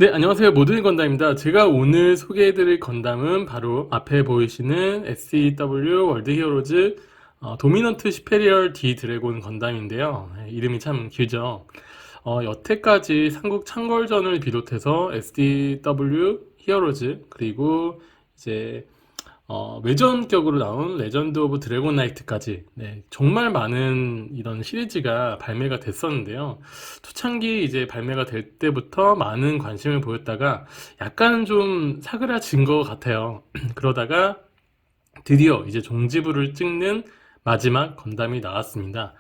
네, 안녕하세요. 모두인 건담입니다. 제가 오늘 소개해드릴 건담은 바로 앞에 보이시는 SEW 월드 히어로즈 도미넌트 시페리얼 D 드래곤 건담인데요. 이름이 참 길죠. 여태까지 삼국 창궐전을 비롯해서 SDW 히어로즈 그리고 이제 외전격으로 나온 레전드 오브 드래곤 나이트까지 정말 많은 이런 시리즈가 발매가 됐었는데요. 초창기 이제 발매가 될 때부터 많은 관심을 보였다가 약간 좀 사그라진 것 같아요. 그러다가 드디어 이제 종지부를 찍는 마지막 건담이 나왔습니다.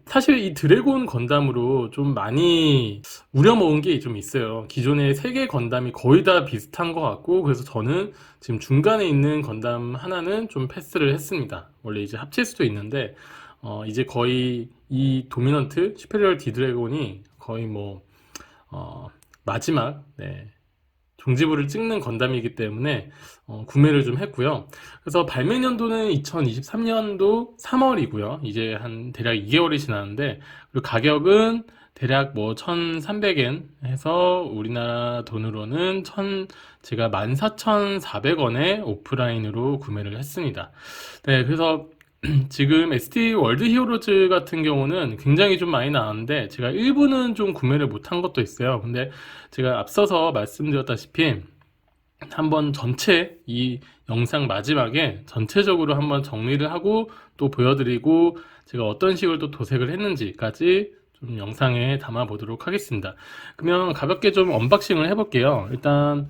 사실 이 드래곤 건담으로 좀 많이 우려먹은 게 좀 있어요. 기존의 세 개 건담이 거의 다 비슷한 것 같고, 그래서 저는 지금 중간에 있는 건담 하나는 좀 패스를 했습니다. 원래 이제 합칠 수도 있는데, 이제 거의 이 도미넌트 슈페리얼 D 드래곤이 거의 마지막, 종지부를 찍는 건담이기 때문에 구매를 좀 했고요. 그래서 발매 년도는 2023년도 3월이고요. 이제 한 대략 2개월이 지났는데, 그리고 가격은 대략 1,300엔 해서 우리나라 돈으로는 제가 14,400원에 오프라인으로 구매를 했습니다. 네, 그래서 지금 SD 월드 히어로즈 같은 경우는 굉장히 좀 많이 나왔는데 제가 일부는 좀 구매를 못한 것도 있어요. 근데 제가 앞서서 말씀드렸다시피 한번 전체 이 영상 마지막에 전체적으로 한번 정리를 하고 또 보여드리고 제가 어떤 식으로 또 도색을 했는지까지 좀 영상에 담아 보도록 하겠습니다. 그러면 가볍게 좀 언박싱을 해볼게요. 일단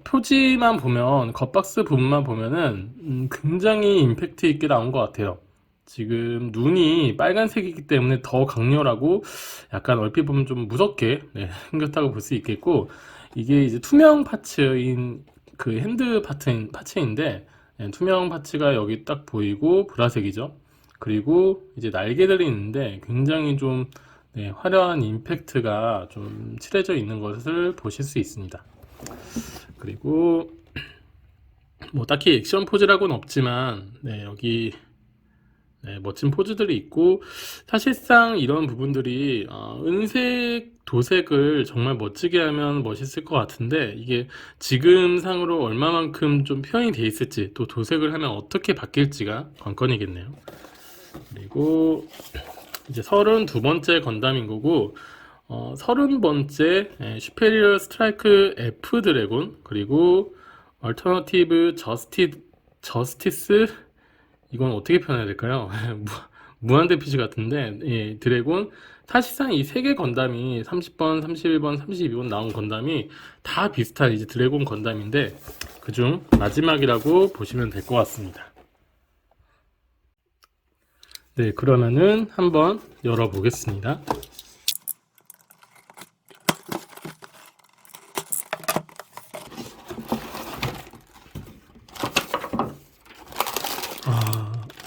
표지만 보면 겉박스 부분만 보면은 굉장히 임팩트 있게 나온 것 같아요. 지금 눈이 빨간색이기 때문에 더 강렬하고 약간 얼핏 보면 좀 무섭게 생겼다고 볼 수 있겠고, 이게 이제 투명 파츠인 그 핸드 파츠인데 투명 파츠가 여기 딱 보이고 보라색이죠. 그리고 이제 날개들이 있는데 굉장히 좀 화려한 임팩트가 좀 칠해져 있는 것을 보실 수 있습니다. 그리고 딱히 액션 포즈라고는 없지만 여기 멋진 포즈들이 있고, 사실상 이런 부분들이 은색 도색을 정말 멋지게 하면 멋있을 것 같은데, 이게 지금 상으로 얼마만큼 좀 표현이 돼 있을지, 또 도색을 하면 어떻게 바뀔지가 관건이겠네요. 그리고 이제 32번째 건담인 거고, 30번째 슈페리어 스트라이크 F 드래곤, 그리고 얼터너티브 저스티스, 이건 어떻게 표현해야 될까요? 무한대 피시 같은데, 드래곤. 사실상 이 세 개 건담이 30번, 31번, 32번 나온 건담이 다 비슷한 이제 드래곤 건담인데, 그중 마지막이라고 보시면 될 것 같습니다. 네, 그러면은 한번 열어보겠습니다.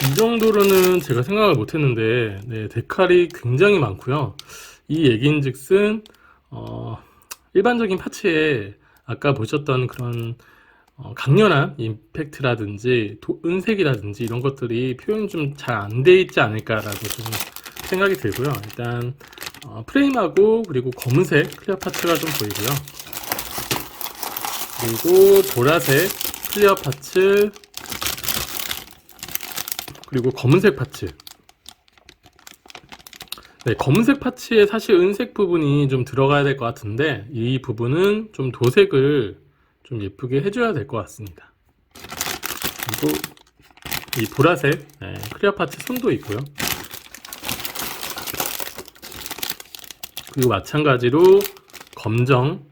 이 정도로는 제가 생각을 못했는데, 데칼이 굉장히 많고요. 이 얘긴즉슨 일반적인 파츠에 아까 보셨던 그런 강렬한 임팩트라든지 은색이라든지 이런 것들이 표현이 좀 잘 안 돼 있지 않을까라고 좀 생각이 들고요. 일단 프레임하고 그리고 검은색 클리어 파츠가 좀 보이고요. 그리고 보라색 클리어 파츠, 그리고 검은색 파츠. 검은색 파츠에 사실 은색 부분이 좀 들어가야 될 것 같은데, 이 부분은 좀 도색을 좀 예쁘게 해줘야 될 것 같습니다. 그리고 이 보라색 클리어 파츠 손도 있고요. 그리고 마찬가지로 검정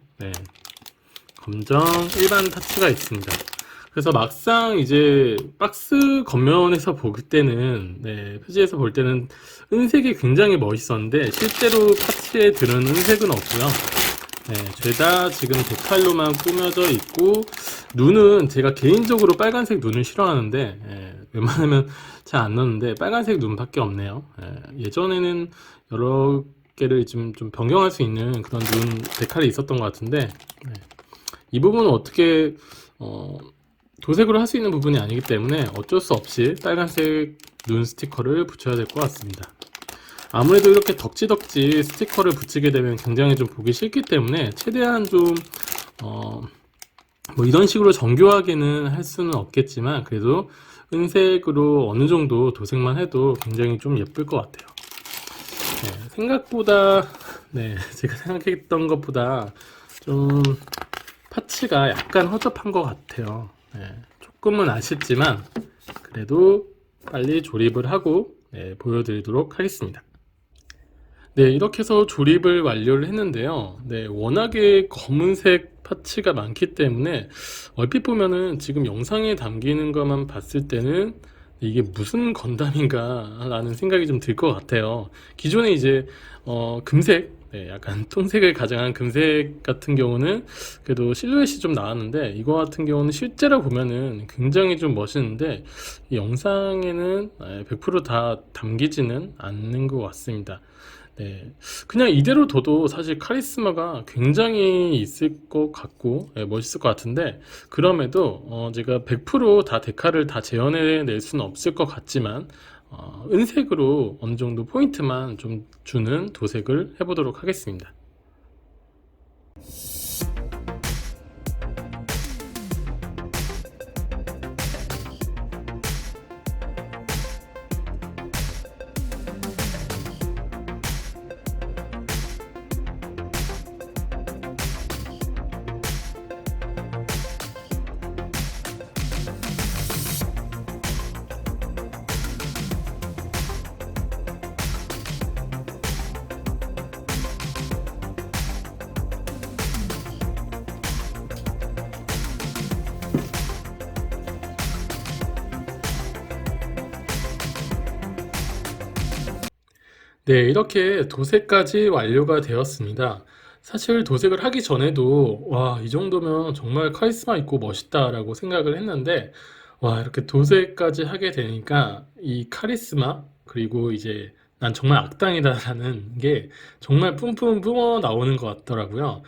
일반 파츠가 있습니다. 그래서 막상 이제 박스 겉면에서 볼 때는, 표지에서 볼 때는 은색이 굉장히 멋있었는데 실제로 파츠에 들은 은색은 없고요. 죄다 지금 데칼로만 꾸며져 있고, 눈은 제가 개인적으로 빨간색 눈을 싫어하는데 웬만하면 잘 안 넣는데 빨간색 눈밖에 없네요. 예전에는 여러 개를 좀 변경할 수 있는 그런 눈 데칼이 있었던 것 같은데, 이 부분은 어떻게 도색으로 할 수 있는 부분이 아니기 때문에 어쩔 수 없이 빨간색 눈 스티커를 붙여야 될 것 같습니다. 아무래도 이렇게 덕지덕지 스티커를 붙이게 되면 굉장히 좀 보기 싫기 때문에 최대한 좀 뭐 이런 식으로 정교하게는 할 수는 없겠지만 그래도 은색으로 어느 정도 도색만 해도 굉장히 좀 예쁠 것 같아요. 네, 생각보다 제가 생각했던 것보다 좀 파츠가 약간 허접한 것 같아요. 조금은 아쉽지만 그래도 빨리 조립을 하고 보여드리도록 하겠습니다. 이렇게 해서 조립을 완료를 했는데요. 워낙에 검은색 파츠가 많기 때문에 얼핏 보면은 지금 영상에 담기는 것만 봤을 때는 이게 무슨 건담인가 라는 생각이 좀 들 것 같아요. 기존에 이제 금색, 약간 통색을 가장한 금색 같은 경우는 그래도 실루엣이 좀 나왔는데 이거 같은 경우는 실제로 보면은 굉장히 좀 멋있는데 이 영상에는 100%다 담기지는 않는 것 같습니다. 그냥 이대로 둬도 사실 카리스마가 굉장히 있을 것 같고 멋있을 것 같은데 그럼에도 제가 100%다 데카를 다 재현해 낼 수는 없을 것 같지만 은색으로 어느 정도 포인트만 좀 주는 도색을 해보도록 하겠습니다. 이렇게 도색까지 완료가 되었습니다. 사실 도색을 하기 전에도 와, 이 정도면 정말 카리스마 있고 멋있다라고 생각을 했는데 와, 이렇게 도색까지 하게 되니까 이 카리스마 그리고 이제 난 정말 악당이다라는 게 정말 뿜뿜 뿜어 나오는 것 같더라고요.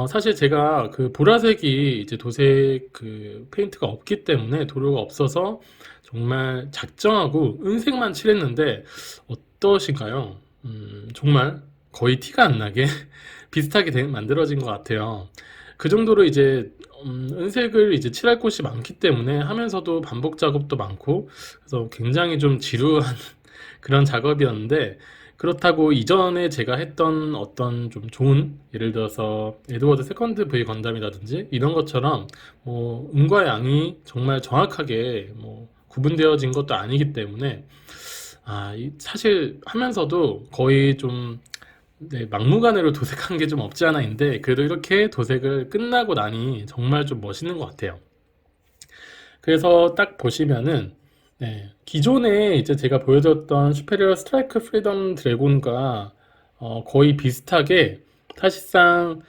사실 제가 그 보라색이 이제 도색 그 페인트가 없기 때문에 도료가 없어서 정말 작정하고 은색만 칠했는데 어떠신가요? 정말 거의 티가 안 나게 비슷하게 만들어진 것 같아요. 그 정도로 이제 은색을 이제 칠할 곳이 많기 때문에 하면서도 반복 작업도 많고 그래서 굉장히 좀 지루한 그런 작업이었는데 그렇다고 이전에 제가 했던 어떤 좀 좋은 예를 들어서 에드워드 세컨드 V 건담이라든지 이런 것처럼 뭐 음과 양이 정말 정확하게 뭐 구분되어진 것도 아니기 때문에 사실 하면서도 거의 좀 막무가내로 도색한 게 좀 없지 않아 있는데 그래도 이렇게 도색을 끝나고 나니 정말 좀 멋있는 것 같아요. 그래서 딱 보시면은 기존에 이제 제가 보여줬던 슈페리어 스트라이크 프리덤 드래곤과 거의 비슷하게 사실상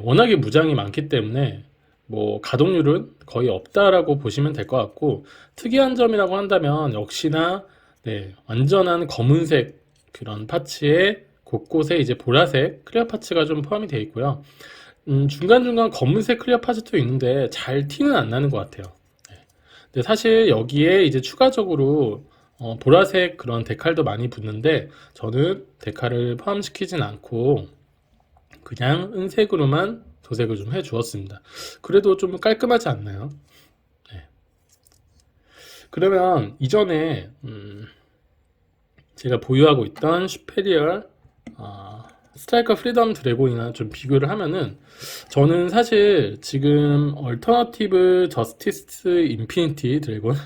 워낙에 무장이 많기 때문에 뭐 가동률은 거의 없다라고 보시면 될 것 같고 특이한 점이라고 한다면 역시나 완전한 검은색 그런 파츠에 곳곳에 이제 보라색 클리어 파츠가 좀 포함이 되어 있고요. 중간중간 검은색 클리어 파츠도 있는데 잘 티는 안 나는 것 같아요. 근데 사실 여기에 이제 추가적으로 보라색 그런 데칼도 많이 붙는데 저는 데칼을 포함시키진 않고 그냥 은색으로만 도색을 좀 해 주었습니다. 그래도 좀 깔끔하지 않나요? 그러면 이전에 제가 보유하고 있던 슈페리얼 스트라이커 프리덤 드래곤이나 좀 비교를 하면은 저는 사실 지금 얼터너티브 저스티스 인피니티 드래곤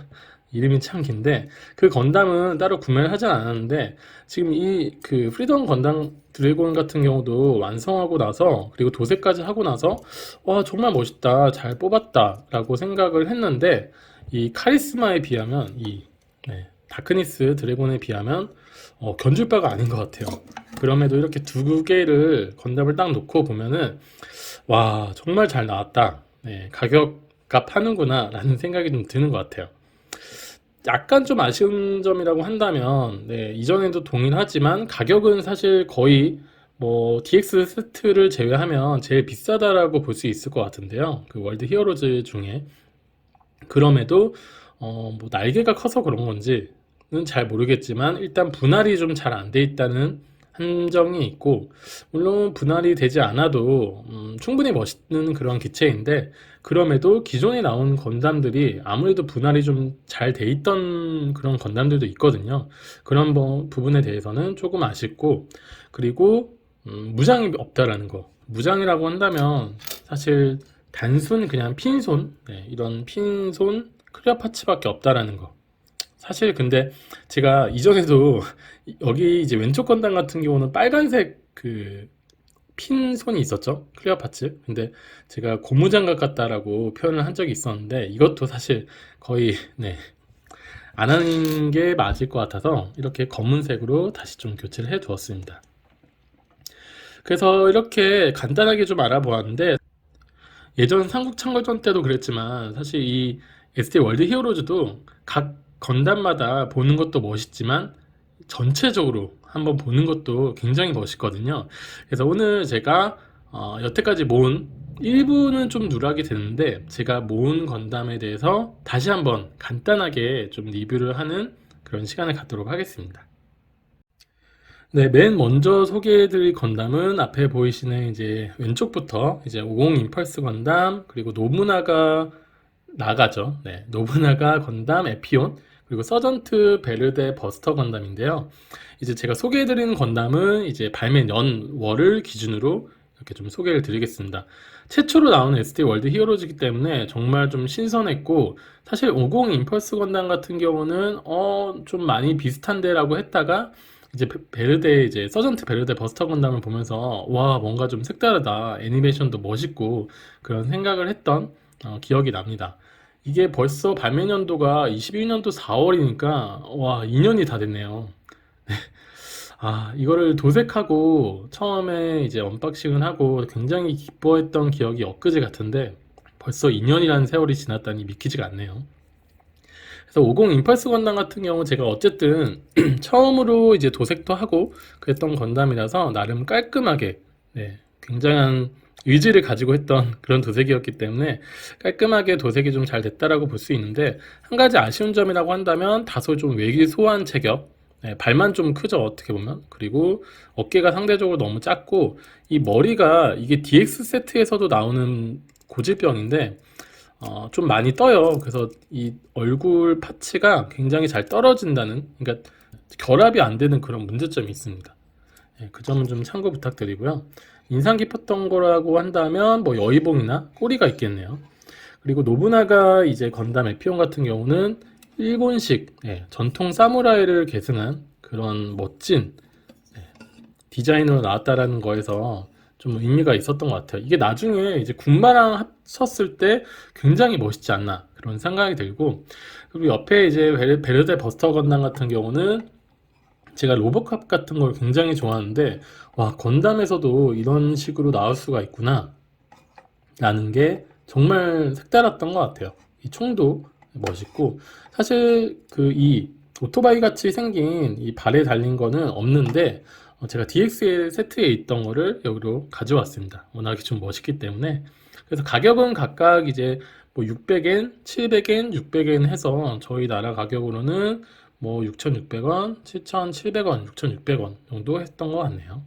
이름이 참 긴데 그 건담은 따로 구매를 하진 않았는데 지금 이 그 프리덤 건담 드래곤 같은 경우도 완성하고 나서 그리고 도색까지 하고 나서 와 정말 멋있다 잘 뽑았다 라고 생각을 했는데 이 카리스마에 비하면 이 다크니스 드래곤에 비하면 견줄 바가 아닌 것 같아요. 그럼에도 이렇게 두 개를 건담을 딱 놓고 보면은 와 정말 잘 나왔다. 가격값 하는구나 라는 생각이 좀 드는 것 같아요. 약간 좀 아쉬운 점이라고 한다면 이전에도 동일하지만 가격은 사실 거의 뭐 DX 세트를 제외하면 제일 비싸다라고 볼 수 있을 것 같은데요. 그 월드 히어로즈 중에 그럼에도 뭐 날개가 커서 그런 건지 잘 모르겠지만 일단 분할이 좀 잘 안 돼 있다는 한정이 있고, 물론 분할이 되지 않아도 충분히 멋있는 그런 기체인데, 그럼에도 기존에 나온 건담들이 아무래도 분할이 좀 잘 돼 있던 그런 건담들도 있거든요. 그런 부분에 대해서는 조금 아쉽고, 그리고 무장이 없다라는 거. 무장이라고 한다면 사실 단순 그냥 핀손, 이런 핀손 클리어 파츠밖에 없다라는 거. 사실 근데 제가 이전에도 여기 이제 왼쪽 건담 같은 경우는 빨간색 그 핀 손이 있었죠. 클리어 파츠. 근데 제가 고무장갑 같다라고 표현을 한 적이 있었는데, 이것도 사실 거의 안 하는 게 맞을 것 같아서 이렇게 검은색으로 다시 좀 교체를 해 두었습니다. 그래서 이렇게 간단하게 좀 알아보았는데, 예전 삼국창궐전 때도 그랬지만 사실 이 SD 월드 히어로즈도 각 건담마다 보는 것도 멋있지만 전체적으로 한번 보는 것도 굉장히 멋있거든요. 그래서 오늘 제가 여태까지 모은 일부는 좀 누락이 됐는데, 제가 모은 건담에 대해서 다시 한번 간단하게 좀 리뷰를 하는 그런 시간을 갖도록 하겠습니다. 네, 맨 먼저 소개해드릴 건담은 앞에 보이시는 이제 왼쪽부터 이제 50 임펄스 건담, 그리고 노부나가 나가죠. 네, 노부나가 건담 에피온, 그리고 서전트 베르데 버스터 건담인데요. 이제 제가 소개해드리는 건담은 이제 발매 연월을 기준으로 이렇게 좀 소개를 드리겠습니다. 최초로 나온 SD 월드 히어로즈이기 때문에 정말 좀 신선했고, 사실 50 임펄스 건담 같은 경우는 좀 많이 비슷한데라고 했다가 이제 베르데 이제 서전트 베르데 버스터 건담을 보면서 와, 뭔가 좀 색다르다, 애니메이션도 멋있고 그런 생각을 했던 기억이 납니다. 이게 벌써 발매 년도가 21년도 4월이니까 와, 2년이 다 됐네요. 이거를 도색하고 처음에 이제 언박싱을 하고 굉장히 기뻐했던 기억이 엊그제 같은데, 벌써 2년이라는 세월이 지났다니 믿기지가 않네요. 그래서 50 임펄스 건담 같은 경우 제가 어쨌든 처음으로 이제 도색도 하고 그랬던 건담이라서 나름 깔끔하게, 굉장한 의지를 가지고 했던 그런 도색이었기 때문에 깔끔하게 도색이 좀 잘 됐다라고 볼 수 있는데, 한 가지 아쉬운 점이라고 한다면 다소 좀 외기소한 체격, 발만 좀 크죠, 어떻게 보면. 그리고 어깨가 상대적으로 너무 작고, 이 머리가 이게 DX 세트에서도 나오는 고질병인데 좀 많이 떠요. 그래서 이 얼굴 파츠가 굉장히 잘 떨어진다는, 그러니까 결합이 안 되는 그런 문제점이 있습니다. 그 점은 좀 참고 부탁드리고요. 인상 깊었던 거라고 한다면 뭐 여의봉이나 꼬리가 있겠네요. 그리고 노부나가 이제 건담 에피온 같은 경우는 일본식 전통 사무라이를 계승한 그런 멋진 디자인으로 나왔다라는 거에서 좀 의미가 있었던 것 같아요. 이게 나중에 이제 군마랑 합쳤을 때 굉장히 멋있지 않나 그런 생각이 들고, 그리고 옆에 이제 베르데 버스터 건담 같은 경우는 제가 로보캅 같은 걸 굉장히 좋아하는데, 와, 건담에서도 이런 식으로 나올 수가 있구나 라는 게 정말 색달랐던 것 같아요. 이 총도 멋있고, 사실 그 이 오토바이 같이 생긴 이 발에 달린 거는 없는데, 제가 DX 세트에 있던 거를 여기로 가져왔습니다. 워낙에 좀 멋있기 때문에. 그래서 가격은 각각 이제 뭐 600엔, 700엔, 600엔 해서 저희 나라 가격으로는 뭐 6,600원, 7,700원, 6,600원 정도 했던 것 같네요.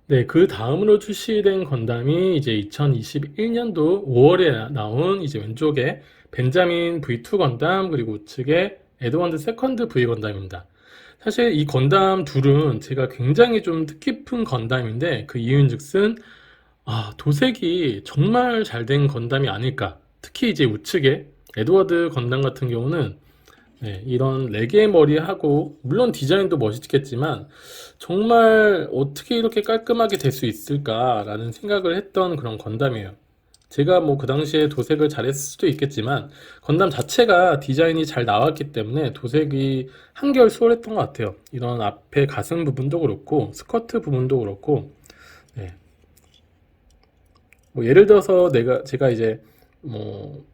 네, 그 다음으로 출시된 건담이 이제 2021년도 5월에 나온 이제 왼쪽에 벤자민 V2 건담, 그리고 우측에 에드먼드 세컨드 V 건담입니다. 사실 이 건담 둘은 제가 굉장히 좀 뜻깊은 건담인데, 그 이유인즉슨 도색이 정말 잘 된 건담이 아닐까. 특히 이제 우측에 에드워드 건담 같은 경우는 이런 레게 머리하고, 물론 디자인도 멋있겠지만 정말 어떻게 이렇게 깔끔하게 될 수 있을까라는 생각을 했던 그런 건담이에요. 제가 뭐 그 당시에 도색을 잘했을 수도 있겠지만 건담 자체가 디자인이 잘 나왔기 때문에 도색이 한결 수월했던 것 같아요. 이런 앞에 가슴 부분도 그렇고 스커트 부분도 그렇고, 뭐 예를 들어서 제가 이제 뭐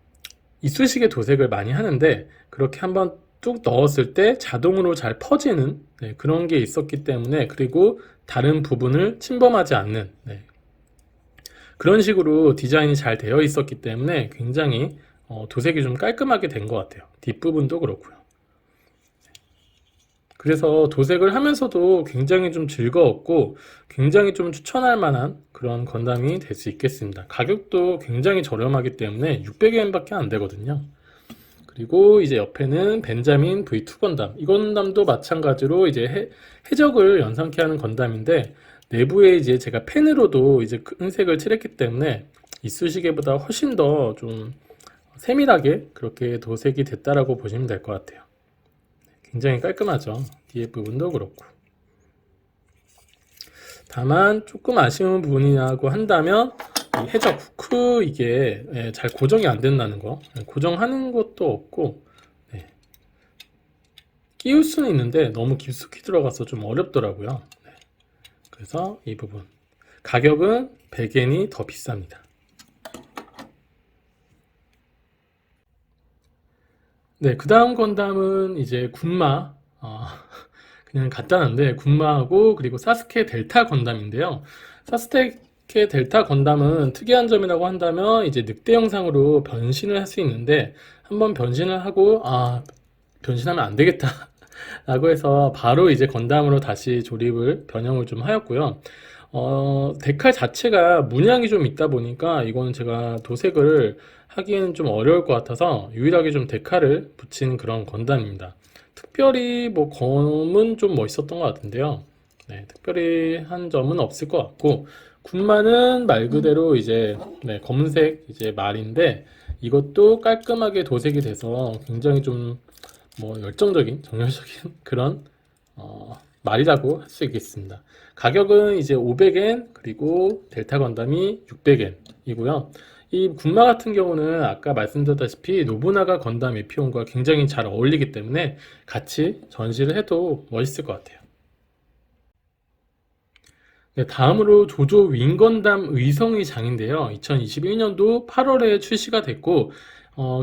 이쑤시개 도색을 많이 하는데, 그렇게 한번 뚝 넣었을 때 자동으로 잘 퍼지는 그런 게 있었기 때문에, 그리고 다른 부분을 침범하지 않는 그런 식으로 디자인이 잘 되어 있었기 때문에 굉장히 도색이 좀 깔끔하게 된 것 같아요. 뒷부분도 그렇고요. 그래서 도색을 하면서도 굉장히 좀 즐거웠고 굉장히 좀 추천할 만한 그런 건담이 될 수 있겠습니다. 가격도 굉장히 저렴하기 때문에 600엔밖에 안 되거든요. 그리고 이제 옆에는 벤자민 V2 건담. 이 건담도 마찬가지로 이제 해적을 연상케 하는 건담인데 내부에 이제 제가 펜으로도 이제 흰색을 칠했기 때문에 이쑤시개보다 훨씬 더 좀 세밀하게 그렇게 도색이 됐다라고 보시면 될 것 같아요. 굉장히 깔끔하죠. 뒤에 부분도 그렇고. 다만 조금 아쉬운 부분이라고 한다면 이 해적 후크 이게 잘 고정이 안 된다는 거. 고정하는 것도 없고 끼울 수는 있는데 너무 깊숙이 들어가서 좀 어렵더라고요. 그래서 이 부분 가격은 100엔이 더 비쌉니다. 네, 그 다음 건담은 이제 군마. 그냥 간단한데 군마하고 그리고 사스케 델타 건담인데요. 사스케 델타 건담은 특이한 점이라고 한다면 이제 늑대 형상으로 변신을 할 수 있는데 한번 변신을 하고 변신하면 안 되겠다 라고 해서 바로 이제 건담으로 다시 조립을 변형을 좀 하였고요. 데칼 자체가 문양이 좀 있다 보니까 이거는 제가 도색을 하기에는 좀 어려울 것 같아서 유일하게 좀 데칼을 붙인 그런 건담입니다. 특별히 뭐 검은 좀 멋있었던 것 같은데요. 네, 특별히 한 점은 없을 것 같고 군마는 말 그대로 이제 검은색 이제 말인데 이것도 깔끔하게 도색이 돼서 굉장히 좀 뭐 열정적인 정열적인 그런 말이라고 할 수 있겠습니다. 가격은 이제 500엔 그리고 델타 건담이 600엔이고요. 이 군마 같은 경우는 아까 말씀드렸다시피 노부나가 건담 에피온과 굉장히 잘 어울리기 때문에 같이 전시를 해도 멋있을 것 같아요. 네, 다음으로 조조 윙건담 의성의 장인데요. 2021년도 8월에 출시가 됐고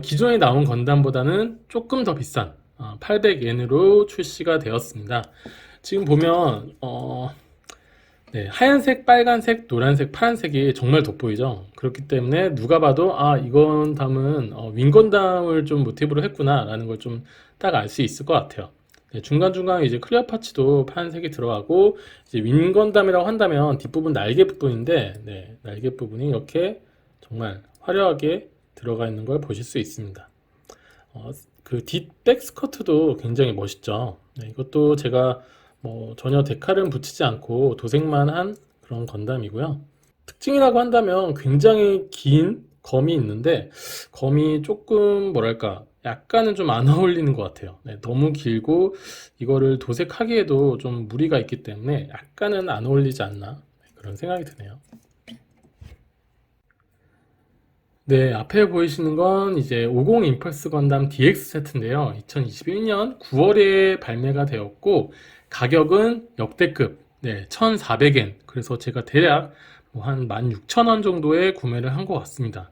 기존에 나온 건담보다는 조금 더 비싼 800엔으로 출시가 되었습니다. 지금 보면 하얀색, 빨간색, 노란색, 파란색이 정말 돋보이죠. 그렇기 때문에 누가 봐도 이 건담은 윙건담을 좀 모티브로 했구나 라는 걸 좀 딱 알 수 있을 것 같아요. 중간중간 이제 클리어 파츠도 파란색이 들어가고 이제 윙건담이라고 한다면 뒷부분 날개 부분인데 날개 부분이 이렇게 정말 화려하게 들어가 있는 걸 보실 수 있습니다. 그 뒷백 스커트도 굉장히 멋있죠. 이것도 제가 뭐 전혀 데칼은 붙이지 않고 도색만 한 그런 건담이고요. 특징이라고 한다면 굉장히 긴 검이 있는데 검이 조금 뭐랄까 약간은 좀 안 어울리는 것 같아요. 너무 길고 이거를 도색하기에도 좀 무리가 있기 때문에 약간은 안 어울리지 않나 그런 생각이 드네요. 네, 앞에 보이시는 건 이제 50 임펄스 건담 DX 세트인데요. 2021년 9월에 발매가 되었고 가격은 역대급 1,400엔. 그래서 제가 대략 한 16,000원 정도에 구매를 한 것 같습니다.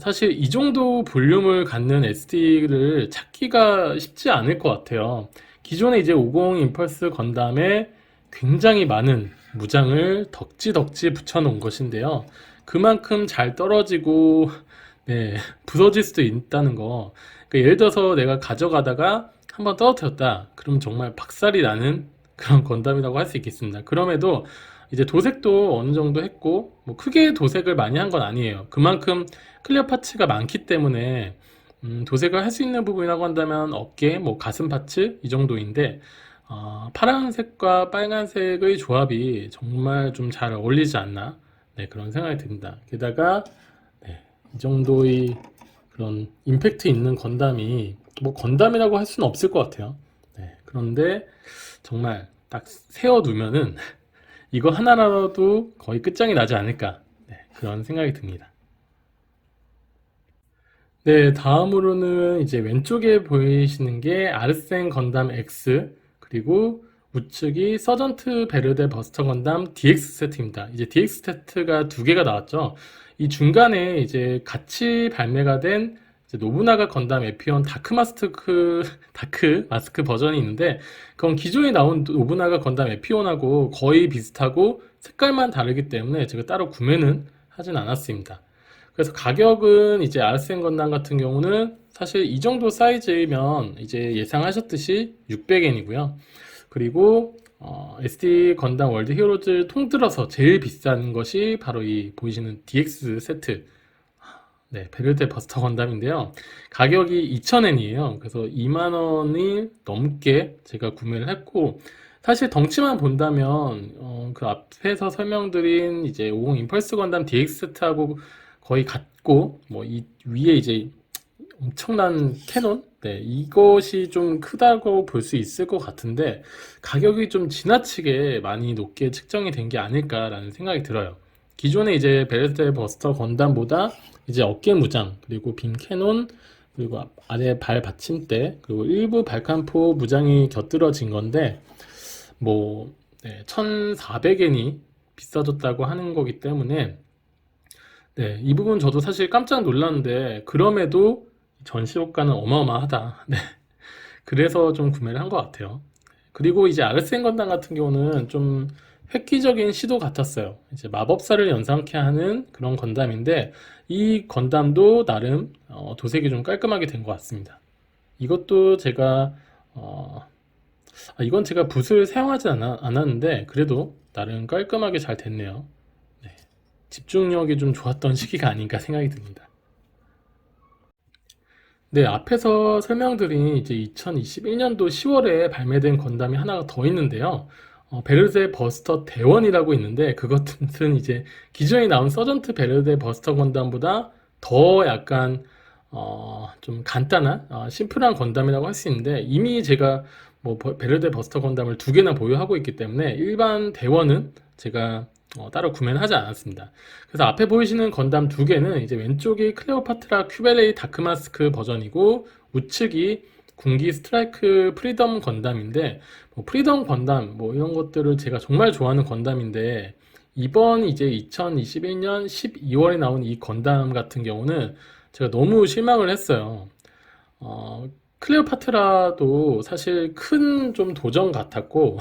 사실 이 정도 볼륨을 갖는 SD를 찾기가 쉽지 않을 것 같아요. 기존에 이제 50 임펄스 건담에 굉장히 많은 무장을 덕지덕지 붙여놓은 것인데요. 그만큼 잘 떨어지고 부서질 수도 있다는 거. 그러니까 예를 들어서 내가 가져가다가 한번 떨어뜨렸다. 그럼 정말 박살이 나는 그런 건담이라고 할 수 있겠습니다. 그럼에도 이제 도색도 어느 정도 했고 뭐 크게 도색을 많이 한 건 아니에요. 그만큼 클리어 파츠가 많기 때문에 도색을 할 수 있는 부분이라고 한다면 어깨, 뭐 가슴 파츠 이 정도인데 파란색과 빨간색의 조합이 정말 좀 잘 어울리지 않나 그런 생각이 듭니다. 게다가 이 정도의 그런 임팩트 있는 건담이 뭐 건담이라고 할 수는 없을 것 같아요. 그런데 정말 딱 세워두면은 이거 하나라도 거의 끝장이 나지 않을까 그런 생각이 듭니다. 다음으로는 이제 왼쪽에 보이시는 게 아르센 건담 X 그리고 우측이 서전트 베르데 버스터 건담 DX 세트입니다. 이제 DX 세트가 두 개가 나왔죠. 이 중간에 이제 같이 발매가 된 노부나가 건담 에피온 다크 마스크 버전이 있는데 그건 기존에 나온 노부나가 건담 에피온하고 거의 비슷하고 색깔만 다르기 때문에 제가 따로 구매는 하진 않았습니다. 그래서 가격은 이제 아르센 건담 같은 경우는 사실 이 정도 사이즈면 이제 예상하셨듯이 600엔이고요. 그리고 SD 건담 월드 히어로즈 통틀어서 제일 비싼 것이 바로 이 보이시는 DX 세트, 네, 베르데 버스터 건담인데요. 가격이 2,000엔이에요. 그래서 2만 원이 넘게 제가 구매를 했고, 사실 덩치만 본다면 그 앞에서 설명드린 이제 50 임펄스 건담 DX 세트하고 거의 같고, 뭐 이 위에 이제 엄청난 캐논? 네, 이것이 좀 크다고 볼 수 있을 것 같은데 가격이 좀 지나치게 많이 높게 측정이 된 게 아닐까라는 생각이 들어요. 기존에 이제 베르테 버스터 건담보다 이제 어깨 무장, 그리고 빔 캐논, 그리고 아래 발 받침대, 그리고 일부 발칸포 무장이 곁들여진 건데 뭐 1,400엔이 비싸졌다고 하는 거기 때문에 네, 이 부분 저도 사실 깜짝 놀랐는데 그럼에도 전시 효과는 어마어마하다. 네, 그래서 좀 구매를 한 것 같아요. 그리고 이제 아르센 건담 같은 경우는 좀 획기적인 시도 같았어요. 이제 마법사를 연상케 하는 그런 건담인데 이 건담도 나름 도색이 좀 깔끔하게 된 것 같습니다. 이것도 제가 이건 제가 붓을 사용하지 않았는데 그래도 나름 깔끔하게 잘 됐네요. 네, 집중력이 좀 좋았던 시기가 아닌가 생각이 듭니다. 네, 앞에서 설명드린 이제 2021년도 10월에 발매된 건담이 하나가 더 있는데요. 베르데 버스터 대원이라고 있는데 그것은 이제 기존에 나온 서전트 베르데 버스터 건담보다 더 약간 좀 간단한 심플한 건담이라고 할 수 있는데 이미 제가 뭐 베르데 버스터 건담을 두 개나 보유하고 있기 때문에 일반 대원은 제가 따로 구매는 하지 않았습니다. 그래서 앞에 보이시는 건담 두 개는 이제 왼쪽이 클레오파트라 큐벨레이 다크마스크 버전이고 우측이 군기 스트라이크 프리덤 건담인데 뭐 프리덤 건담 뭐 이런 것들을 제가 정말 좋아하는 건담인데 이번 이제 2021년 12월에 나온 이 건담 같은 경우는 제가 너무 실망을 했어요. 클레오파트라도 사실 큰 좀 도전 같았고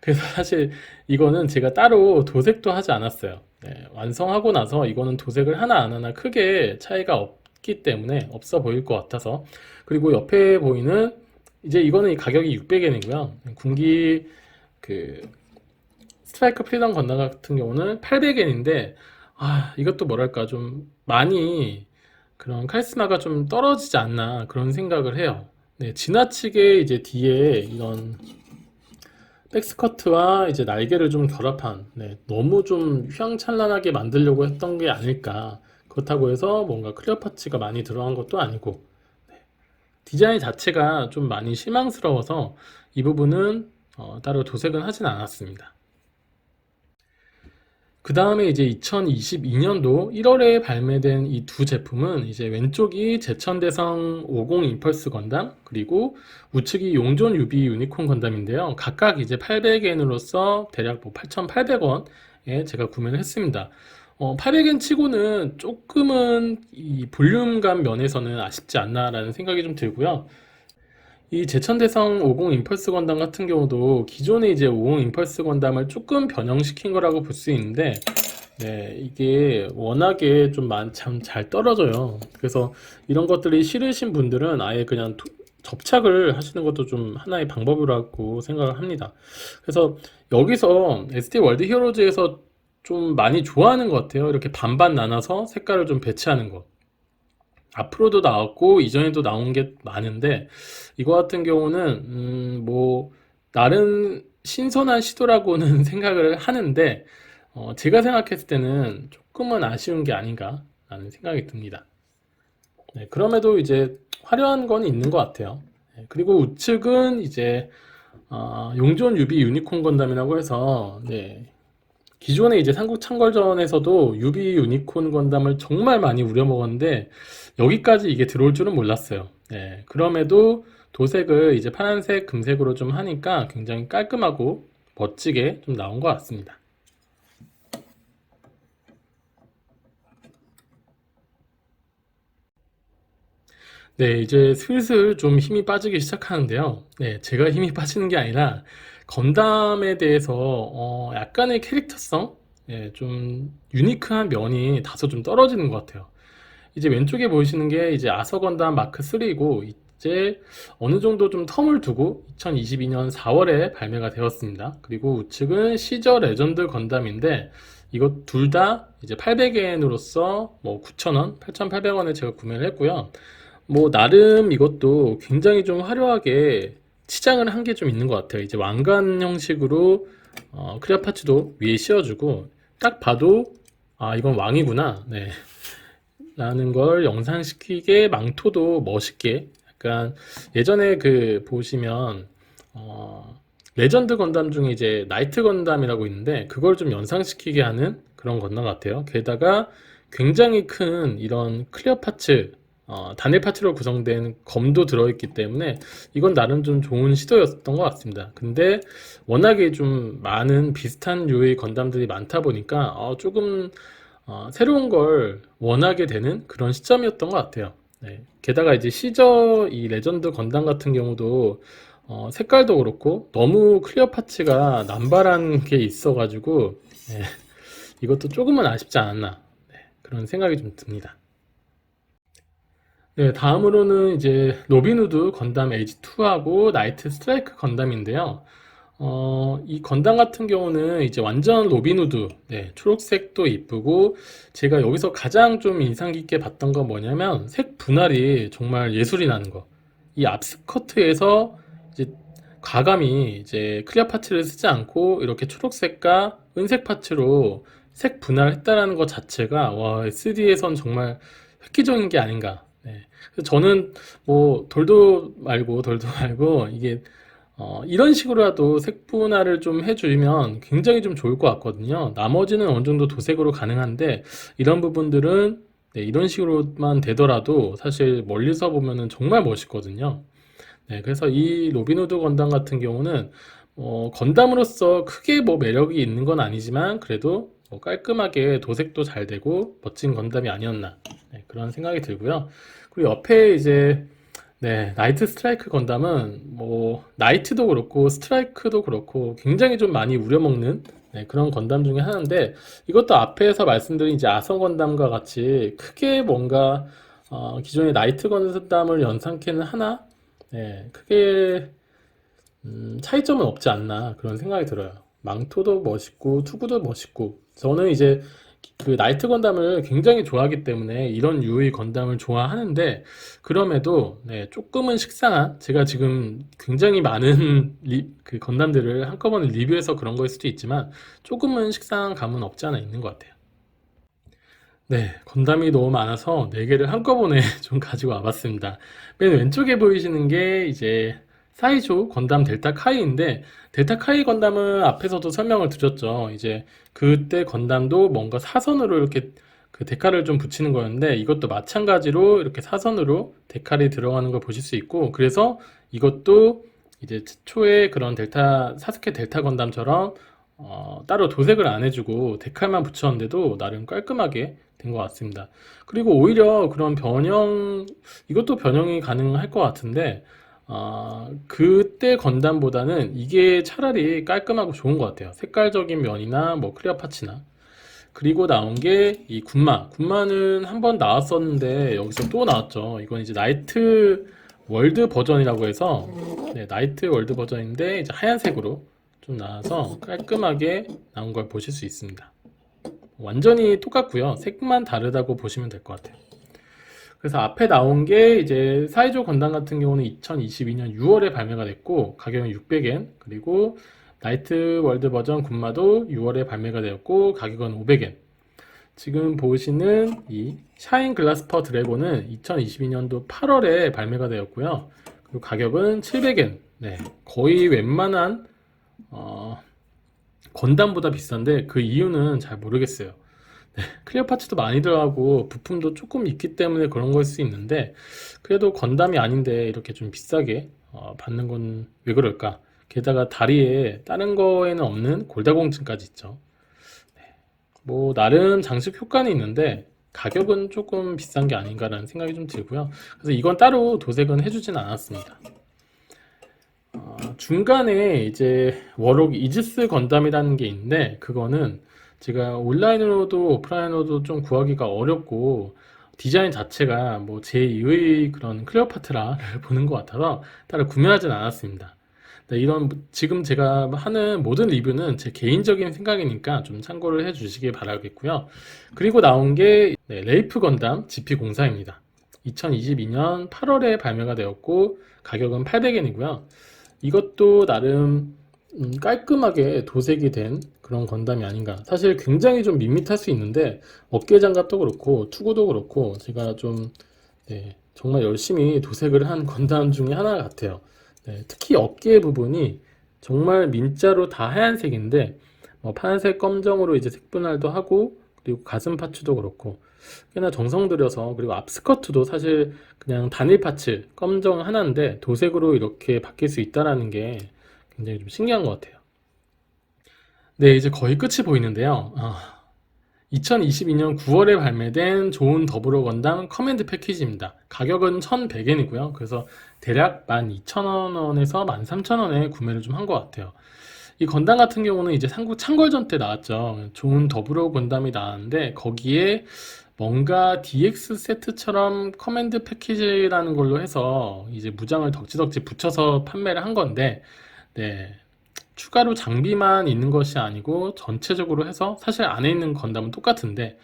그래서 사실 이거는 제가 따로 도색도 하지 않았어요. 네, 완성하고 나서 이거는 도색을 하나 안 하나 크게 차이가 없기 때문에 없어 보일 것 같아서 그리고 옆에 보이는 이제 이거는 가격이 600엔이고요. 군기 그 스트라이크 프리덤 건담 같은 경우는 800엔인데 이것도 뭐랄까 좀 많이 그런 카리스마가 좀 떨어지지 않나 그런 생각을 해요. 네, 지나치게 이제 뒤에 이런 백스커트와 이제 날개를 좀 결합한 너무 좀 휘황찬란하게 만들려고 했던 게 아닐까. 그렇다고 해서 뭔가 클리어 파츠가 많이 들어간 것도 아니고 디자인 자체가 좀 많이 실망스러워서 이 부분은 따로 도색은 하진 않았습니다. 그 다음에 이제 2022년도 1월에 발매된 이 두 제품은 이제 왼쪽이 제천대성 50 임펄스 건담 그리고 우측이 용존 유비 유니콘 건담인데요. 각각 이제 800엔으로서 대략 뭐 8,800원에 제가 구매를 했습니다. 800엔 치고는 조금은 이 볼륨감 면에서는 아쉽지 않나라는 생각이 좀 들고요. 이 제천대성 50 임펄스 건담 같은 경우도 기존에 이제 50 임펄스 건담을 조금 변형시킨 거라고 볼 수 있는데 네, 이게 워낙에 좀 참 잘 떨어져요. 그래서 이런 것들이 싫으신 분들은 아예 그냥 접착을 하시는 것도 좀 하나의 방법이라고 생각을 합니다. 그래서 여기서 SD 월드 히어로즈에서 좀 많이 좋아하는 것 같아요. 이렇게 반반 나눠서 색깔을 좀 배치하는 것. 앞으로도 나왔고 이전에도 나온 게 많은데 이거 같은 경우는 뭐 나름 신선한 시도라고는 생각을 하는데 제가 생각했을 때는 조금은 아쉬운 게 아닌가 라는 생각이 듭니다. 네, 그럼에도 이제 화려한 건 있는 것 같아요. 네, 그리고 우측은 이제 용존 유비 유니콘 건담이라고 해서 기존에 이제 삼국 창궐전에서도 유비 유니콘 건담을 정말 많이 우려먹었는데 여기까지 이게 들어올 줄은 몰랐어요. 네, 그럼에도 도색을 이제 파란색, 금색으로 좀 하니까 굉장히 깔끔하고 멋지게 좀 나온 것 같습니다. 네, 이제 슬슬 좀 힘이 빠지기 시작하는데요. 네, 제가 힘이 빠지는 게 아니라 건담에 대해서 약간의 캐릭터성, 좀 유니크한 면이 다소 좀 떨어지는 것 같아요. 이제 왼쪽에 보이시는 게 이제 아서 건담 마크 3이고, 이제 어느 정도 좀 텀을 두고 2022년 4월에 발매가 되었습니다. 그리고 우측은 시저 레전드 건담인데, 이것 둘 다 이제 800엔으로서 뭐 9,000원, 8,800원에 제가 구매를 했고요. 뭐 나름 이것도 굉장히 좀 화려하게 치장을 한 게 좀 있는 것 같아요. 이제 왕관 형식으로 클리어 파츠도 위에 씌워주고, 딱 봐도 아 이건 왕이구나, 네, 라는 걸 영상시키게, 망토도 멋있게, 약간 예전에 그 보시면 레전드 건담 중에 이제 나이트 건담이라고 있는데, 그걸 좀 연상시키게 하는 그런 건담 같아요. 게다가 굉장히 큰 이런 클리어 파츠, 단일 파츠로 구성된 검도 들어있기 때문에 이건 나름 좀 좋은 시도였던 것 같습니다. 근데 워낙에 좀 많은 비슷한 류의 건담들이 많다 보니까 조금 새로운 걸 원하게 되는 그런 시점이었던 것 같아요. 네. 게다가 이제 시저 이 레전드 건담 같은 경우도 색깔도 그렇고 너무 클리어 파츠가 남발한 게 있어가지고, 네, 이것도 조금은 아쉽지 않았나, 네, 그런 생각이 좀 듭니다. 네, 다음으로는 이제 로빈후드 건담 에이지2하고 나이트 스트라이크 건담인데요. 이 건담 같은 경우는 이제 완전 로빈후드, 네, 초록색도 이쁘고, 제가 여기서 가장 좀 인상 깊게 봤던 건 뭐냐면 색 분할이 정말 예술이 나는 거. 이 앞스커트에서 이제 과감히 이제 클리어 파츠를 쓰지 않고 이렇게 초록색과 은색 파츠로 색 분할했다라는 것 자체가 와, 3D에선 정말 획기적인 게 아닌가. 네. 그래서 저는 뭐 돌도 말고 돌도 말고 이게 이런 식으로라도 색분할을 좀 해주면 굉장히 좀 좋을 것 같거든요. 나머지는 어느 정도 도색으로 가능한데 이런 부분들은, 네, 이런 식으로만 되더라도 사실 멀리서 보면은 정말 멋있거든요. 네, 그래서 이 로빈후드 건담 같은 경우는 건담으로서 크게 뭐 매력이 있는 건 아니지만 그래도 뭐 깔끔하게 도색도 잘 되고 멋진 건담이 아니었나, 네, 그런 생각이 들고요. 그리고 옆에 이제, 네, 나이트 스트라이크 건담은 뭐 나이트도 그렇고 스트라이크도 그렇고 굉장히 좀 많이 우려먹는, 네, 그런 건담 중에 하나인데, 이것도 앞에서 말씀드린 이제 아성 건담과 같이 크게 뭔가 기존의 나이트 건담을 연상케는 하나, 네, 크게 차이점은 없지 않나 그런 생각이 들어요. 망토도 멋있고 투구도 멋있고, 저는 이제 그 나이트 건담을 굉장히 좋아하기 때문에 이런 유의 건담을 좋아하는데, 그럼에도 네, 조금은 식상한, 제가 지금 굉장히 많은 그 건담들을 한꺼번에 리뷰해서 그런 거일 수도 있지만 조금은 식상한 감은 없지 않아 있는 것 같아요. 네, 건담이 너무 많아서 4개를 한꺼번에 좀 가지고 와봤습니다. 맨 왼쪽에 보이시는 게 이제 사이조 건담 델타 카이인데, 델타 카이 건담은 앞에서도 설명을 드렸죠. 이제 그때 건담도 뭔가 사선으로 이렇게 그 데칼을 좀 붙이는 거였는데, 이것도 마찬가지로 이렇게 사선으로 데칼이 들어가는 걸 보실 수 있고, 그래서 이것도 이제 최초의 그런 델타 사스케 델타 건담처럼 따로 도색을 안 해주고 데칼만 붙였는데도 나름 깔끔하게 된 것 같습니다. 그리고 오히려 그런 변형, 이것도 변형이 가능할 것 같은데, 그때 건담보다는 이게 차라리 깔끔하고 좋은 것 같아요. 색깔적인 면이나 뭐 클리어 파츠나. 그리고 나온 게 이 군마는 한 번 나왔었는데 여기서 또 나왔죠. 이건 이제 나이트 월드 버전이라고 해서, 네, 나이트 월드 버전인데 이제 하얀색으로 좀 나와서 깔끔하게 나온 걸 보실 수 있습니다. 완전히 똑같고요. 색만 다르다고 보시면 될 것 같아요. 그래서 앞에 나온 게 이제 사이조 건담 같은 경우는 2022년 6월에 발매가 됐고 가격은 600엔, 그리고 나이트 월드 버전 군마도 6월에 발매가 되었고 가격은 500엔. 지금 보시는 이 샤인 글라스퍼 드래곤은 2022년도 8월에 발매가 되었고요. 그리고 가격은 700엔. 네, 거의 웬만한 건담보다 비싼데 그 이유는 잘 모르겠어요. 네, 클리어 파츠도 많이 들어가고 부품도 조금 있기 때문에 그런 걸 수 있는데, 그래도 건담이 아닌데 이렇게 좀 비싸게 받는 건 왜 그럴까? 게다가 다리에 다른 거에는 없는 골다공증까지 있죠. 뭐 나름 장식 효과는 있는데 가격은 조금 비싼 게 아닌가라는 생각이 좀 들고요. 그래서 이건 따로 도색은 해주진 않았습니다. 중간에 이제 워록 이지스 건담이라는 게 있는데, 그거는 제가 온라인으로도 오프라인으로도 좀 구하기가 어렵고 디자인 자체가 뭐 제2의 그런 클레오파트라를 보는 것 같아서 따로 구매하진 않았습니다. 네, 이런 지금 제가 하는 모든 리뷰는 제 개인적인 생각이니까 좀 참고를 해 주시길 바라겠고요. 그리고 나온 게 레이프 건담 GP04입니다. 2022년 8월에 발매가 되었고 가격은 800엔이고요. 이것도 나름 깔끔하게 도색이 된 그런 건담이 아닌가. 사실 굉장히 좀 밋밋할 수 있는데 어깨 장갑도 그렇고 투구도 그렇고 제가 좀 정말 열심히 도색을 한 건담 중에 하나 같아요. 특히 어깨 부분이 정말 민자로 다 하얀색인데 파란색 검정으로 이제 색분할도 하고 그리고 가슴 파츠도 그렇고 꽤나 정성 들여서, 그리고 앞스커트도 사실 그냥 단일 파츠 검정 하나인데 도색으로 이렇게 바뀔 수 있다라는 게 굉장히 좀 신기한 것 같아요. 네, 이제 거의 끝이 보이는데요. 2022년 9월에 발매된 좋은 더불어 건담 커맨드 패키지입니다. 가격은 1,100엔이고요. 그래서 대략 12,000원에서 13,000원에 구매를 좀 한 것 같아요. 이 건담 같은 경우는 이제 삼국 창궐전 때 나왔죠. 좋은 더불어 건담이 나왔는데 거기에 뭔가 DX 세트처럼 커맨드 패키지라는 걸로 해서 이제 무장을 덕지덕지 붙여서 판매를 한 건데, 네, 추가로 장비만 있는 것이 아니고 전체적으로 해서 사실 안에 있는 건담은 똑같은데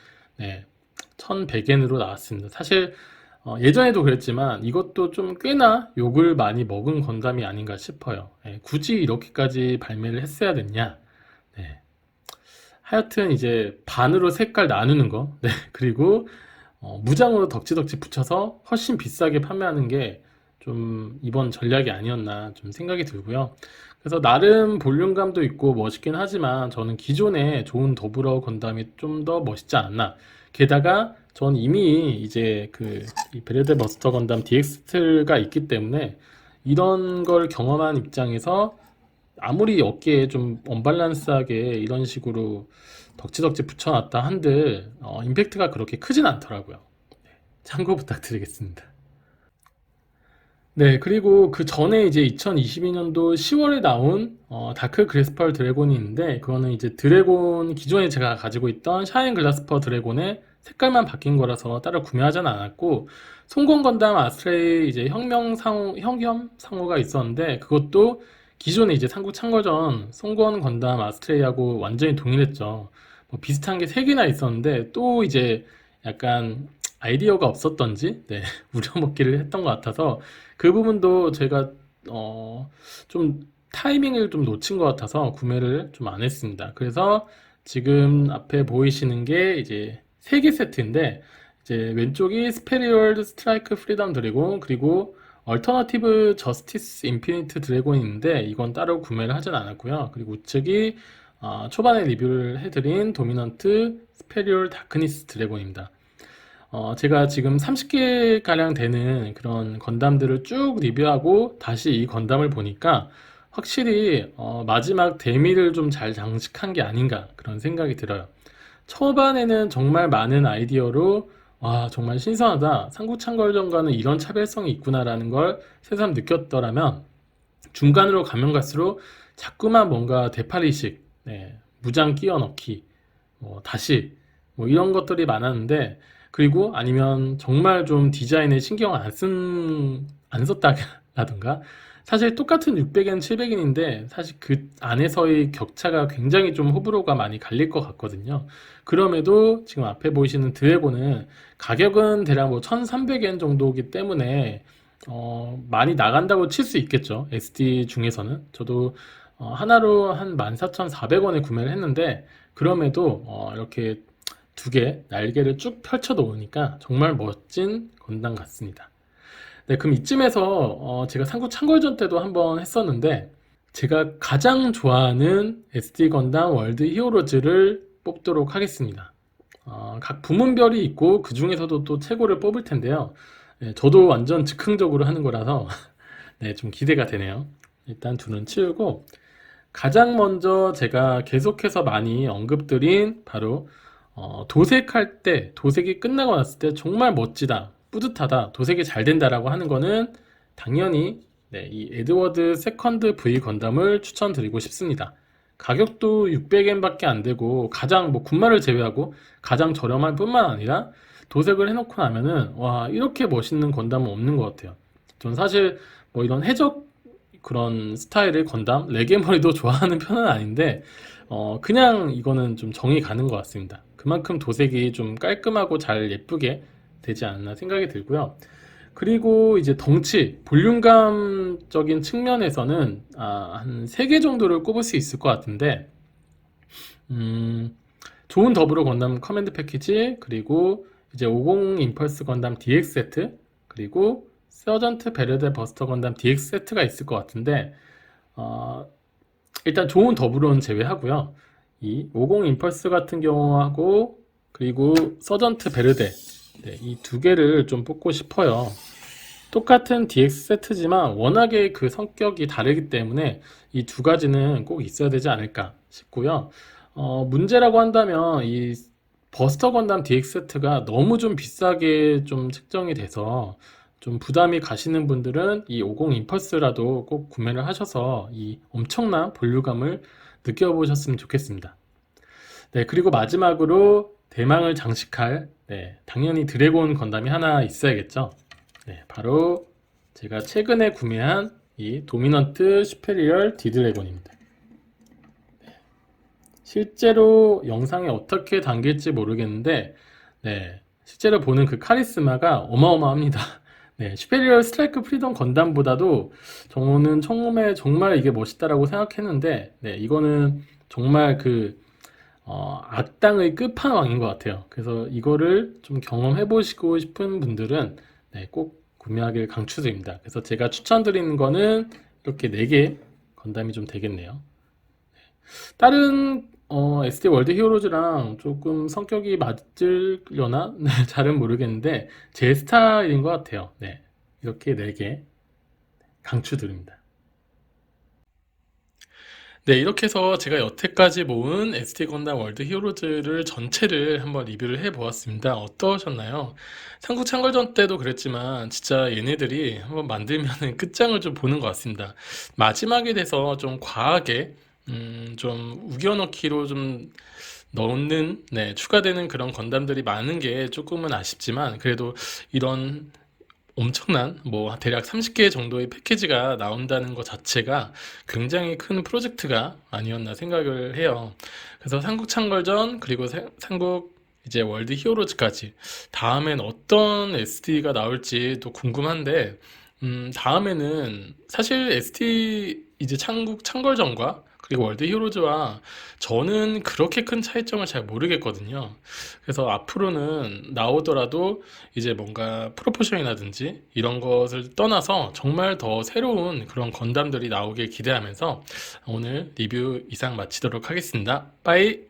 1100엔으로 나왔습니다. 사실 예전에도 그랬지만 이것도 좀 꽤나 욕을 많이 먹은 건담이 아닌가 싶어요. 굳이 이렇게까지 발매를 했어야 됐냐. 네. 하여튼 이제 반으로 색깔 나누는 거, 그리고 무장으로 덕지덕지 붙여서 훨씬 비싸게 판매하는 게 좀 이번 전략이 아니었나 좀 생각이 들고요. 그래서 나름 볼륨감도 있고 멋있긴 하지만 저는 기존에 좋은 더불어 건담이 좀 더 멋있지 않나. 게다가 전 이미 이제 이 브레드 버스터 건담 DX가 있기 때문에 이런 걸 경험한 입장에서 아무리 어깨에 좀 언밸런스하게 이런 식으로 덕지덕지 붙여놨다 한들 임팩트가 그렇게 크진 않더라고요. 참고 부탁드리겠습니다. 네, 그리고 그 전에 이제 2022년도 10월에 나온 다크 그래스퍼 드래곤이 있는데 그거는 이제 드래곤 기존에 제가 가지고 있던 샤인 글라스퍼 드래곤의 색깔만 바뀐 거라서 따로 구매하진 않았고, 송건 건담 아스트레이 이제 형겸 상호가 있었는데 그것도 기존에 이제 삼국 창궐전 송건 건담 아스트레이하고 완전히 동일했죠. 뭐 비슷한 게 3개나 있었는데 또 이제 약간 아이디어가 없었던지 우려먹기를 했던 것 같아서 그 부분도 제가 좀 타이밍을 좀 놓친 것 같아서 구매를 좀 안 했습니다. 그래서 지금 앞에 보이시는 게 이제 3개 세트인데 이제 왼쪽이 스페리얼 스트라이크 프리덤 드래곤, 그리고 얼터너티브 저스티스 인피니트 드래곤이 있는데 이건 따로 구매를 하진 않았고요. 그리고 우측이 초반에 리뷰를 해드린 도미넌트 스페리얼 다크니스 드래곤입니다. 제가 지금 30개 가량 되는 그런 건담들을 쭉 리뷰하고 다시 이 건담을 보니까 확실히 마지막 대미를 좀 잘 장식한 게 아닌가 그런 생각이 들어요. 초반에는 정말 많은 아이디어로 와, 정말 신선하다. 삼국창궐전과는 이런 차별성이 있구나라는 걸 새삼 느꼈더라면 중간으로 가면 갈수록 자꾸만 뭔가 대파리식, 무장 끼워 넣기, 다시 뭐 이런 것들이 많았는데, 그리고 아니면 정말 좀 디자인에 신경 안 썼다라든가, 사실 똑같은 600엔, 700엔인데 사실 그 안에서의 격차가 굉장히 좀 호불호가 많이 갈릴 것 같거든요. 그럼에도 지금 앞에 보이시는 드래곤은 가격은 대략 뭐 1300엔 정도이기 때문에 많이 나간다고 칠 수 있겠죠. SD 중에서는. 저도 하나로 한 14,400원에 구매를 했는데 그럼에도 이렇게 2개 날개를 쭉 펼쳐 놓으니까 정말 멋진 건담 같습니다. 네, 그럼 이쯤에서 제가 삼국 창궐전 때도 한번 했었는데 제가 가장 좋아하는 SD 건담 월드 히어로즈를 뽑도록 하겠습니다. 각 부문별이 있고 그 중에서도 또 최고를 뽑을 텐데요. 저도 완전 즉흥적으로 하는 거라서 네, 좀 기대가 되네요. 일단 둘은 치우고 가장 먼저 제가 계속해서 많이 언급드린 바로 도색할 때, 도색이 끝나고 났을 때 정말 멋지다, 뿌듯하다, 도색이 잘 된다라고 하는 거는 당연히 이 에드워드 세컨드 V 건담을 추천드리고 싶습니다. 가격도 600엔밖에 안 되고 가장 뭐 군마를 제외하고 가장 저렴할 뿐만 아니라 도색을 해놓고 나면은 와, 이렇게 멋있는 건담은 없는 것 같아요. 전 사실 뭐 이런 해적 그런 스타일의 건담, 레게머리도 좋아하는 편은 아닌데 그냥 이거는 좀 정이 가는 것 같습니다. 그만큼 도색이 좀 깔끔하고 잘 예쁘게 되지 않나 생각이 들고요. 그리고 이제 덩치, 볼륨감적인 측면에서는 한 3개 정도를 꼽을 수 있을 것 같은데 좋은 더불어 건담 커맨드 패키지, 그리고 이제 50 임펄스 건담 DX 세트, 그리고 서전트 베르데 버스터 건담 DX 세트가 있을 것 같은데 어, 일단 좋은 더불어는 제외하고요. 이 50 임펄스 같은 경우하고 그리고 서전트 베르데, 네, 이 두 개를 좀 뽑고 싶어요. 똑같은 DX 세트지만 워낙에 그 성격이 다르기 때문에 이 두 가지는 꼭 있어야 되지 않을까 싶고요. 문제라고 한다면 이 버스터 건담 DX 세트가 너무 좀 비싸게 좀 책정이 돼서 좀 부담이 가시는 분들은 이 50 임펄스라도 꼭 구매를 하셔서 이 엄청난 볼륨감을 느껴보셨으면 좋겠습니다. 네, 그리고 마지막으로 대망을 장식할, 네, 당연히 드래곤 건담이 하나 있어야겠죠. 네, 바로 제가 최근에 구매한 이 도미넌트 슈페리얼 디드래곤입니다. 실제로 영상에 어떻게 담길지 모르겠는데, 네, 실제로 보는 그 카리스마가 어마어마합니다. 네, 슈페리얼 스트라이크 프리덤 건담보다도 저는 처음에 정말 이게 멋있다라고 생각했는데, 네, 이거는 정말 그 악당의 끝판왕인 것 같아요. 그래서 이거를 좀 경험해 보시고 싶은 분들은 네, 꼭 구매하길 강추드립니다. 그래서 제가 추천드리는 거는 이렇게 4개 건담이 좀 되겠네요. 다른 SD 월드 히어로즈랑 조금 성격이 맞으려나? 네, 잘은 모르겠는데 제 스타일인 것 같아요. 네, 이렇게 4개 강추드립니다. 네, 이렇게 해서 제가 여태까지 모은 ST 건담 월드 히어로즈를 전체를 한번 리뷰를 해보았습니다. 어떠셨나요? 삼국 창궐전 때도 그랬지만 진짜 얘네들이 한번 만들면은 끝장을 좀 보는 것 같습니다. 마지막에 돼서 좀 과하게 좀 우겨넣기로 좀 넣는, 네, 추가되는 그런 건담들이 많은 게 조금은 아쉽지만 그래도 이런 엄청난 뭐 대략 30개 정도의 패키지가 나온다는 것 자체가 굉장히 큰 프로젝트가 아니었나 생각을 해요. 그래서 삼국창궐전 그리고 삼국 이제 월드 히어로즈까지 다음엔 어떤 SD가 나올지 또 궁금한데 다음에는 사실 ST 이제 창궐전과 그리고 월드 히어로즈와 저는 그렇게 큰 차이점을 잘 모르겠거든요. 그래서 앞으로는 나오더라도 이제 뭔가 프로포션이라든지 이런 것을 떠나서 정말 더 새로운 그런 건담들이 나오길 기대하면서 오늘 리뷰 이상 마치도록 하겠습니다. 빠이!